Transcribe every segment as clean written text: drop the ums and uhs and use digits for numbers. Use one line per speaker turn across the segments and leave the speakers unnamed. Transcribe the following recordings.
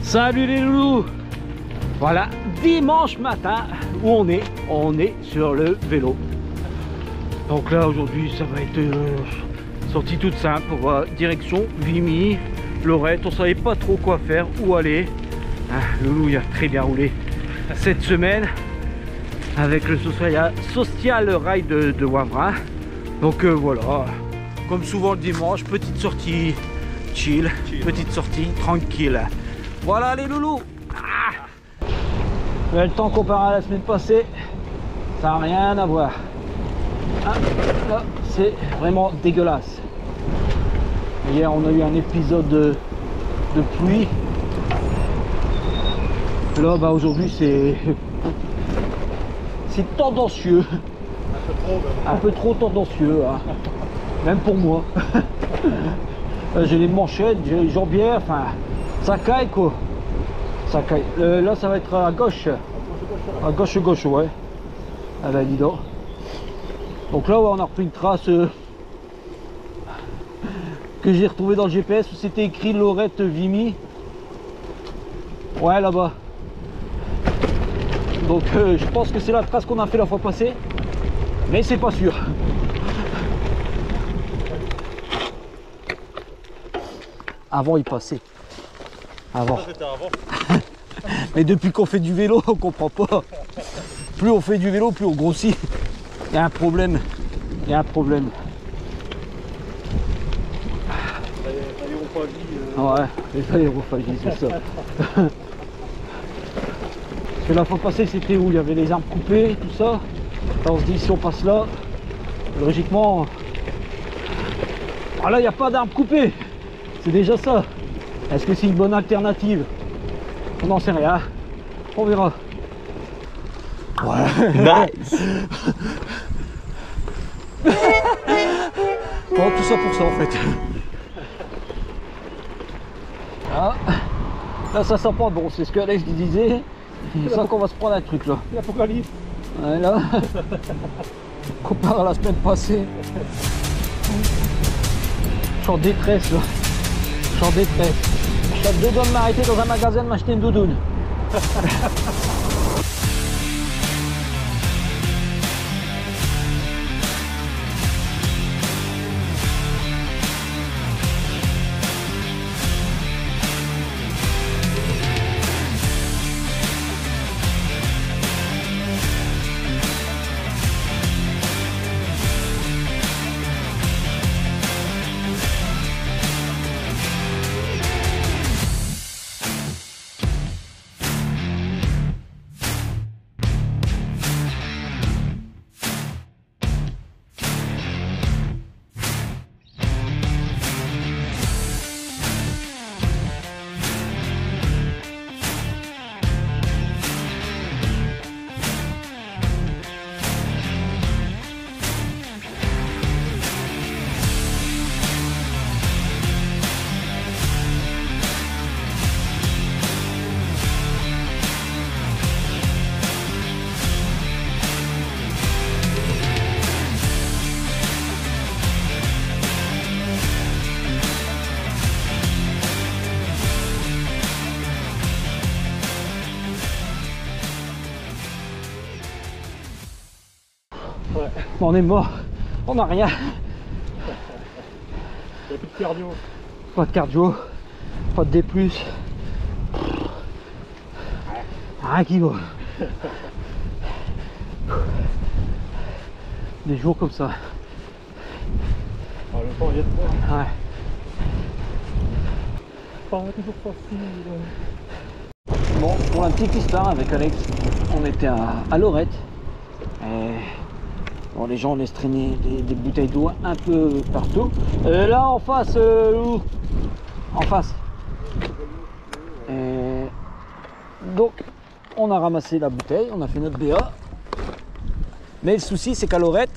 Salut les loulous. Voilà, dimanche matin où on est sur le vélo. Donc là aujourd'hui ça va être sortie toute simple, on va direction Vimy, Lorette. On savait pas trop quoi faire, où aller. Loulou il a très bien roulé cette semaine avec le social ride de Wavrin. Donc voilà, comme souvent le dimanche, petite sortie chill, petite sortie tranquille. Voilà les loulous. Mais le temps comparé à la semaine passée, ça n'a rien à voir. Là, c'est vraiment dégueulasse. Hier, on a eu un épisode de pluie. Là, bah, aujourd'hui, c'est tendancieux. Un peu trop tendancieux, hein. Même pour moi. J'ai les manchettes, j'ai les jambières, enfin, ça caille quoi. Ça caille. Là, ça va être à gauche. À gauche, ouais. Ah bah dis donc. Donc là, ouais, on a repris une trace que j'ai retrouvée dans le GPS où c'était écrit Lorette Vimy. Ouais, là-bas. Donc je pense que c'est la trace qu'on a fait la fois passée. Mais c'est pas sûr. Avant, il passait. Avant. Mais depuis qu'on fait du vélo, on comprend pas. Plus on fait du vélo, plus on grossit. Il y a un problème. Il y a un problème. Ouais, l'aérophagie, c'est ça. Parce que la fois passée, c'était où il y avait les arbres coupés, tout ça. Là, on se dit, si on passe là, logiquement... Ah là, il n'y a pas d'arbres coupés. C'est déjà ça. Est-ce que c'est une bonne alternative? On n'en sait rien. On verra. Ouais. Nice. Bon, tout ça pour ça en fait. Ah. Là ça sent pas bon, c'est ce que Alex disait. C'est ça qu'on va se prendre un truc là. L'apocalypse. Ouais, là. Comparé à la semaine passée. Je suis en détresse là. Je suis en détresse. Je suis à deux doigts de m'arrêter dans un magasin de m'acheter une doudoune. Ouais. On est mort, on n'a rien. Il n'y a plus de cardio. Pas de cardio, pas de D+. Rien qui va. Des jours comme ça. Ah, le temps il est trop. Ouais. Pas toujours facile. Bon, pour un petit histoire avec Alex, on était à Lorette. Et bon, les gens laissent traîner des bouteilles d'eau un peu partout. Là en face, où en face. Et donc on a ramassé la bouteille, on a fait notre BA. Mais le souci c'est qu'à Lorette,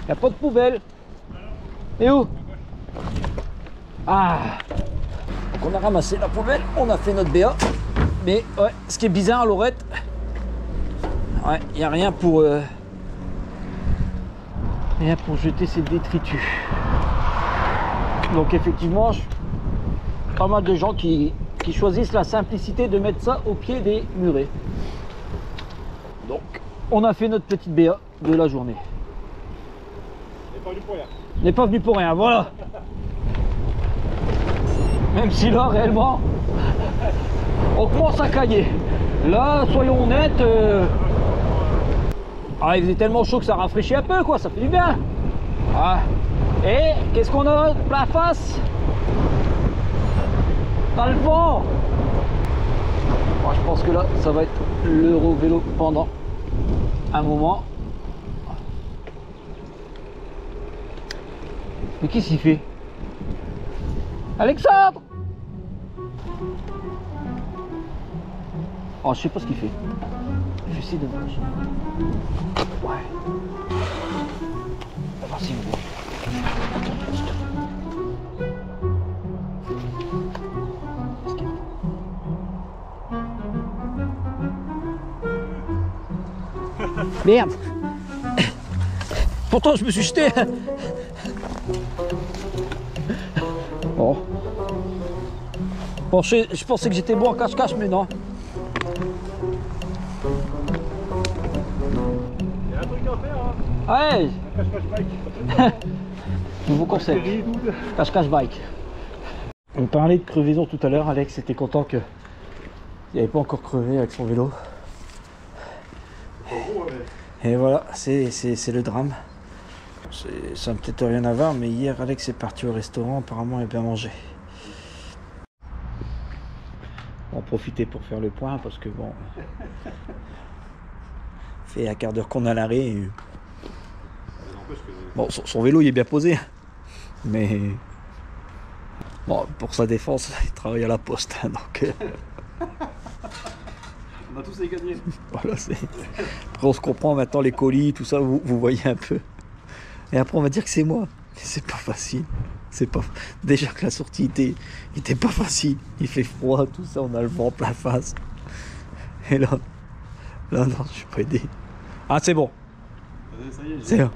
il n'y a pas de poubelle. Et où? Ah, donc on a ramassé la poubelle, on a fait notre BA. Mais ouais, ce qui est bizarre à Lorette, ouais, il n'y a rien pour jeter ces détritus. Donc effectivement, pas mal de gens qui qui choisissent la simplicité de mettre ça au pied des murets. Donc, on a fait notre petite BA de la journée.
On n'est pas venu pour rien.
On n'est pas venu pour rien, voilà. Même si là, réellement, on commence à cailler. Là, soyons honnêtes, ah, il faisait tellement chaud que ça rafraîchit un peu, quoi, ça fait du bien. Ah. Et qu'est-ce qu'on a plein face? Dans le vent. Bon, je pense que là, ça va être l'Euro vélo pendant un moment. Mais qu'est-ce qu'il fait? Alexandre! Oh, je sais pas ce qu'il fait. Je sais de voir. Ouais. On va voir s'il me voit. Merde! Pourtant, je me suis jeté. Bon. Bon, je pensais que j'étais bon en cache-cache, mais non.
Il y a un truc à faire, hein.
Ouais.
Cache-cache bike.
Nouveau concept. Cache-cache bike. On parlait de crevaison tout à l'heure. Alex était content qu'il n'avait pas encore crevé avec son vélo. Et voilà, c'est le drame. Ça n'a peut-être rien à voir, mais hier Alex est parti au restaurant, apparemment il a bien mangé. On va en profiter pour faire le point parce que bon, fait un quart d'heure qu'on a l'arrêt. Et... bon, son vélo il est bien posé, mais bon, pour sa défense, il travaille à la poste, donc.
On a tous les gagnés.
Voilà, c'est. Après on se comprend maintenant les colis, tout ça, vous voyez un peu. Et après on va dire que c'est moi. Mais c'est pas facile. C'est pas. Déjà que la sortie était pas facile. Il fait froid, tout ça, on a le vent plein face. Et là. Là non, je suis pas aidé. Ah c'est bon.
Ça y est,
c'est bon.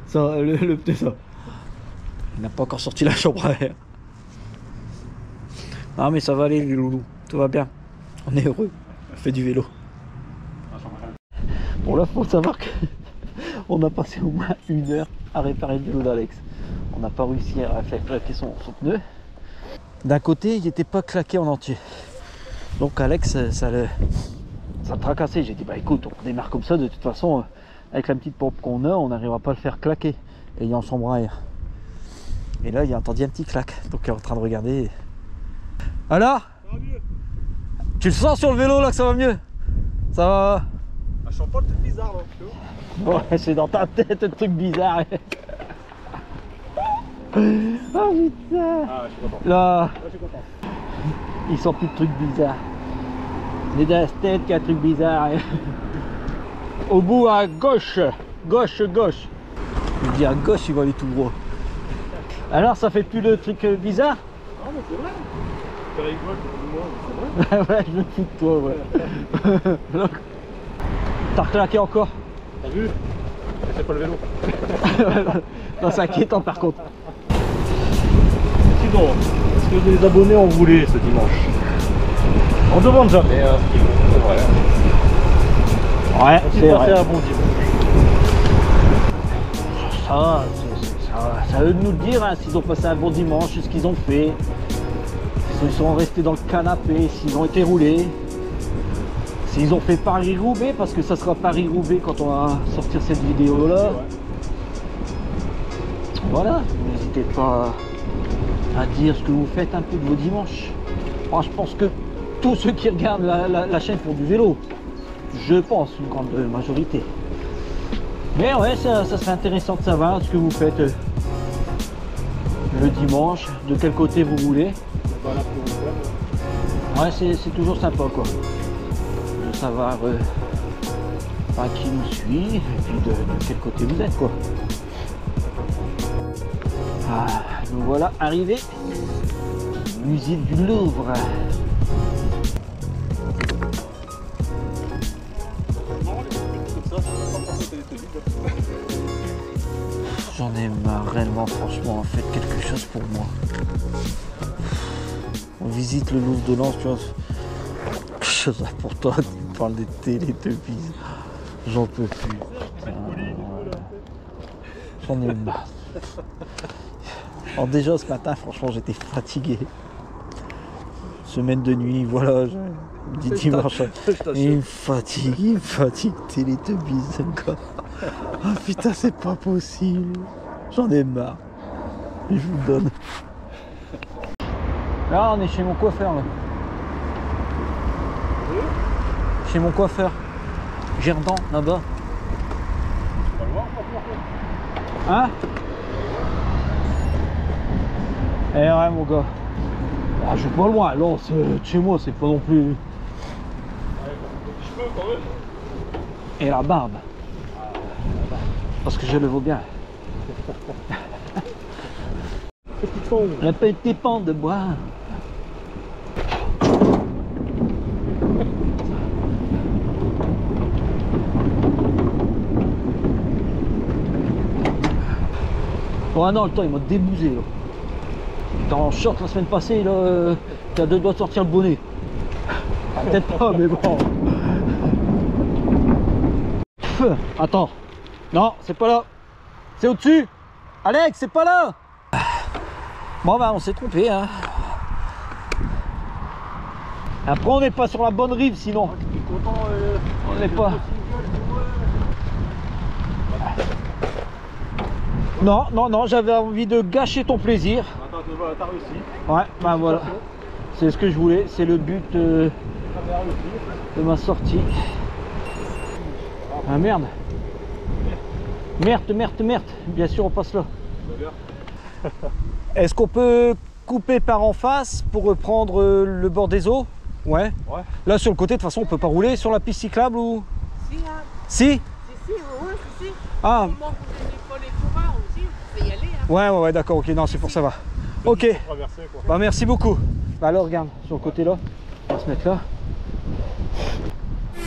Ça, le pneu ça. Il n'a pas encore sorti la chambre à air. Non mais ça va aller les loulous. Tout va bien. On est heureux. On fait du vélo. Bon là faut savoir que on a passé au moins 1 heure à réparer le vélo d'Alex. On n'a pas réussi à faire claquer son pneu. D'un côté, il n'était pas claqué en entier. Donc Alex, ça le tracassait. J'ai dit, bah écoute, on démarre comme ça, de toute façon, avec la petite pompe qu'on a, on n'arrivera pas à le faire claquer, ayant chambre à air. Et là, il a entendu un petit clac. Donc il est en train de regarder. Alors ?
Ça va mieux.
Tu le sens sur le vélo là que ça va mieux? Ça va?
Ah, je sens pas le truc bizarre là.
Ouais, c'est dans ta tête le truc bizarre. Oh putain.
Ah, je suis content.
Là,
Je suis content.
il sent plus de trucs bizarres. C'est dans la tête qu'il y a un truc bizarre. Au bout à gauche. Gauche. Je dis à gauche, il va aller tout droit. Alors, ça fait plus le truc bizarre?
Ah, mais c'est vrai. Tu rigoles, c'est moi, c'est vrai.
Ouais, je me fous de toi, ouais. T'as reclaqué encore?
T'as vu? C'est pas le vélo.
Non, c'est inquiétant par contre.
Sinon, est-ce que les abonnés ont voulu ce dimanche? On demande jamais, hein, ce qu'ils font, c'est vrai.
Ouais, c'est vrai.
Un bon dimanche.
Ça, c'est à eux de nous le dire, hein, s'ils ont passé un bon dimanche, ce qu'ils ont fait. S'ils sont restés dans le canapé, s'ils ont été roulés. S'ils ont fait Paris-Roubaix, parce que ça sera Paris-Roubaix quand on va sortir cette vidéo là. Voilà, n'hésitez pas à dire ce que vous faites un peu de vos dimanches. Moi, je pense que tous ceux qui regardent la chaîne font du vélo. Je pense, une grande majorité. Mais ouais, ça serait intéressant de savoir ce que vous faites le dimanche, de quel côté vous roulez. Ouais, c'est toujours sympa quoi. De savoir qui nous suit et puis de quel côté vous êtes quoi. Ah, nous voilà arrivés musée du Louvre. J'en ai marre réellement, franchement, faites quelque chose pour moi.
On visite le Louvre de Lens, tu vois. Je sais pour toi, tu me parles des Télétobies. J'en peux plus. J'en ai marre. Alors déjà ce matin, franchement, j'étais fatigué. Semaine de nuit, voilà, dimanche. Il me fatigue, Télétobies, ce gars. Ah putain, c'est pas possible. J'en ai marre. Je vous le donne. Là, on est chez mon coiffeur, là. Chez mon coiffeur. Gerdan, là-bas. Hein? Eh ouais, mon gars. Ah, je suis pas loin, là, chez moi, c'est pas non plus... Et la barbe. Parce que je le vaux bien. Le petit pont de bois. Oh non, le temps il m'a débousé là. J'étais en short la semaine passée là, t'as deux doigts de sortir le bonnet. Peut-être pas, mais bon. Attends. Non, c'est pas là. C'est au-dessus. Alex, c'est pas là. Bon bah on s'est trompé hein. Après on n'est pas sur la bonne rive sinon. On n'est pas. Non, non, non, j'avais envie de gâcher ton plaisir.
Attends, t'as réussi.
Ouais, bah voilà. C'est ce que je voulais, c'est le but de ma sortie. Ah merde. Merde. Bien sûr on passe là. Est-ce qu'on peut couper par en face pour reprendre le bord des eaux? Ouais. Là sur le côté de toute façon on peut pas rouler sur la piste cyclable ou? Si, hein. Si? Si, si. Ah. Ouais, d'accord, ok, non, c'est pour ça va. Ok. Bah merci beaucoup. Bah alors regarde, sur le côté là, on va se mettre là.
Il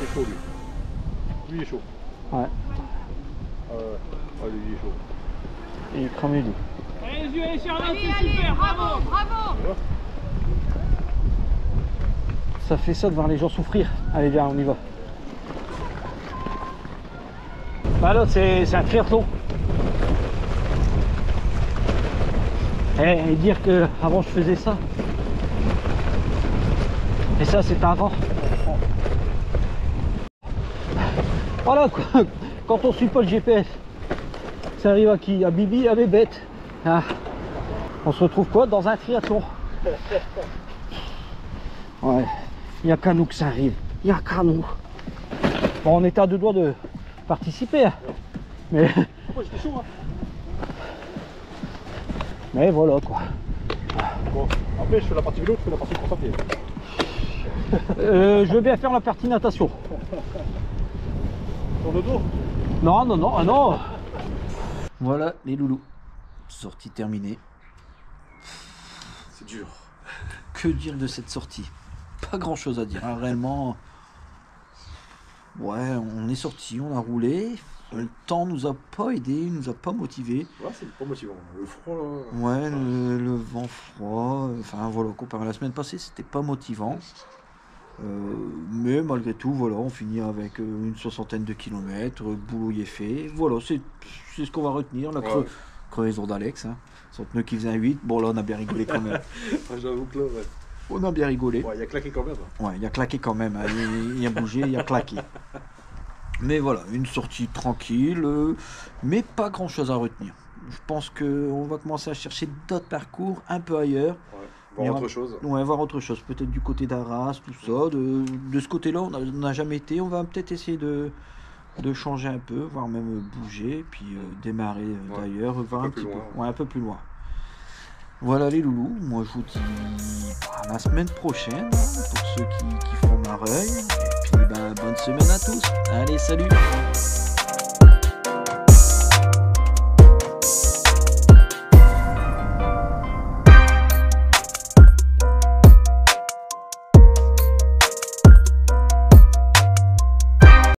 est chaud lui. Lui il est chaud.
Ouais.
Lui il est chaud.
Il est cramé lui.
Allez, Charlotte, c'est super, bravo.
Ça fait ça de voir les gens souffrir. Allez viens, on y va. Bah là c'est un triathlon. Et dire que avant je faisais ça. Et ça c'était avant. Voilà quoi. Quand on suit pas le GPS, ça arrive à qui? À Bibi, à Bébête. Ah. On se retrouve quoi? Dans un triathlon. Ouais. Il n'y a qu'à nous que ça arrive. Il n'y a qu'à nous. Bon, on était à deux doigts de participer. Hein. Mais...
j'étais chaud hein.
Mais voilà quoi.
Bon, après je fais la partie vélo, tu fais la partie course à pied.
Je veux bien faire la partie natation.
Sur le dos?
Non, ah non. Voilà les loulous. Sortie terminée.
C'est dur.
Que dire de cette sortie? Pas grand chose à dire, hein, réellement. Ouais, on est sorti, on a roulé. Le temps nous a pas aidé, nous a pas motivé.
Ouais, c'est pas motivant. Le froid là.
Ouais, le vent froid. Enfin voilà, comparé à la semaine passée, c'était pas motivant. Mais malgré tout, voilà, on finit avec une 60aine de kilomètres. Boulot y est fait. Voilà, c'est ce qu'on va retenir. La crevaison d'Alex. Hein. Son pneu qui faisait un 8. Bon là, on a bien rigolé quand même.
J'avoue que là, ouais.
On a bien rigolé.
Ouais, il a claqué quand même.
Ouais, il a claqué quand même. Hein. Il a bougé, il a claqué. Mais voilà, une sortie tranquille, mais pas grand chose à retenir. Je pense qu'on va commencer à chercher d'autres parcours un peu ailleurs.
Ouais, voir autre chose.
Ouais, voir autre chose. Peut-être du côté d'Arras, tout ça. De ce côté-là, on n'a jamais été. On va peut-être essayer de changer un peu, voire même bouger, puis démarrer d'ailleurs, voir un petit peu. Ouais, un peu plus loin. Voilà les loulous, moi je vous dis à la semaine prochaine pour ceux qui font Mareuil. Et puis bonne semaine à tous. Allez, salut!